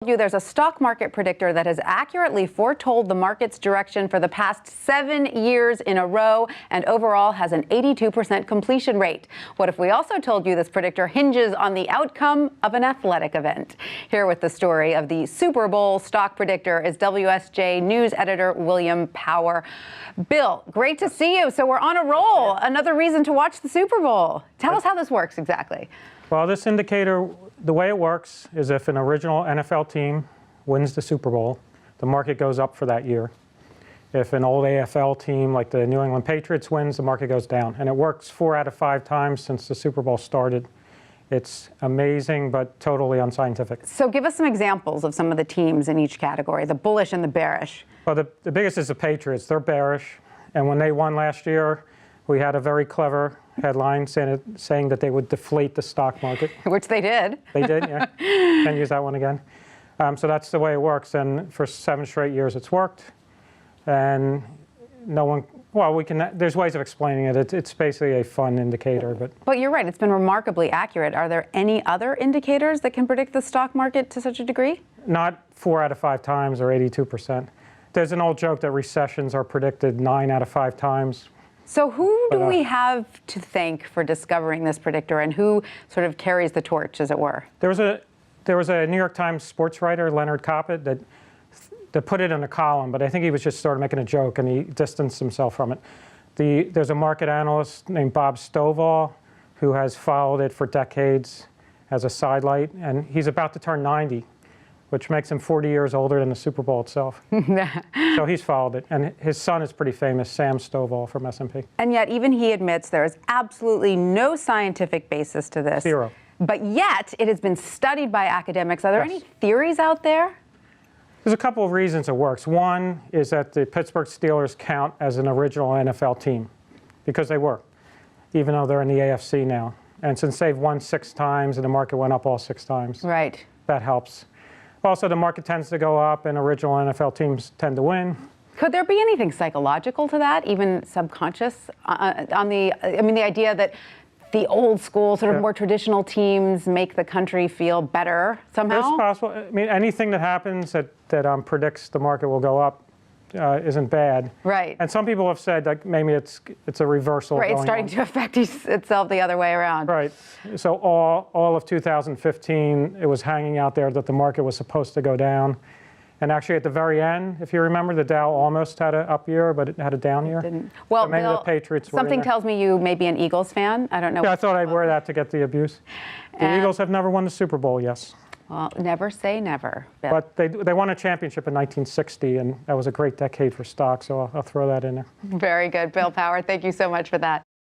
There's a stock market predictor that has accurately foretold the market's direction for the past 7 years in a row and overall has an 82% completion rate. What if we also told you this predictor hinges on the outcome of an athletic event? Here with the story of the Super Bowl stock predictor is WSJ News editor William Power. Bill, great to see you. So we're on a roll. Another reason to watch the Super Bowl. Tell us how this works exactly. Well, this indicator, the way it works is if an original NFL team wins the Super Bowl, the market goes up for that year. If an old AFL team like the New England Patriots wins, the market goes down. And it works 4 out of 5 times since the Super Bowl started. It's amazing, but totally unscientific. So give us some examples of some of the teams in each category, the bullish and the bearish. Well, the biggest is the Patriots. They're bearish. And when they won last year, we had a very clever headline saying that they would deflate the stock market. Which they did. They did, yeah. Can't use that one again. So that's the way it works. And for 7 straight years, it's worked. And no one, well, there's ways of explaining it. It's basically a fun indicator. But you're right, it's been remarkably accurate. Are there any other indicators that can predict the stock market to such a degree? Not 4 out of 5 times or 82%. There's an old joke that recessions are predicted 9 out of 5 times. So who do we have to thank for discovering this predictor, and who sort of carries the torch, as it were? There was a New York Times sports writer, Leonard Coppett, that put it in a column, but I think he was just sort of making a joke, and he distanced himself from it. There's a market analyst named Bob Stovall who has followed it for decades as a sidelight, and he's about to turn 90. Which makes him 40 years older than the Super Bowl itself. So he's followed it. And his son is pretty famous, Sam Stovall from S&P. And yet even he admits there is absolutely no scientific basis to this. Zero. But yet it has been studied by academics. Are there any theories out there? There's a couple of reasons it works. One is that the Pittsburgh Steelers count as an original NFL team, because they were, even though they're in the AFC now. And since they've won 6 times and the market went up all 6 times, right, that helps. Also, the market tends to go up and original NFL teams tend to win. Could there be anything psychological to that, even subconscious, the idea that the old school, sort of more traditional teams make the country feel better somehow? It's possible. I mean, anything that happens that predicts the market will go up isn't bad. Right. And some people have said like maybe it's a reversal. Right, it's starting to affect itself the other way around. Right. So all of 2015, it was hanging out there that the market was supposed to go down. And actually at the very end, if you remember, the Dow almost had an up year, but it had a down year. Didn't. Well, so maybe Bill, the Patriots were something tells me you may be an Eagles fan. I don't know. Yeah, I thought I'd wear that to get the abuse. The Eagles have never won the Super Bowl, yes. Well, never say never, Bill. But they won a championship in 1960, and that was a great decade for stocks, so I'll throw that in there. Very good. Bill Power, thank you so much for that.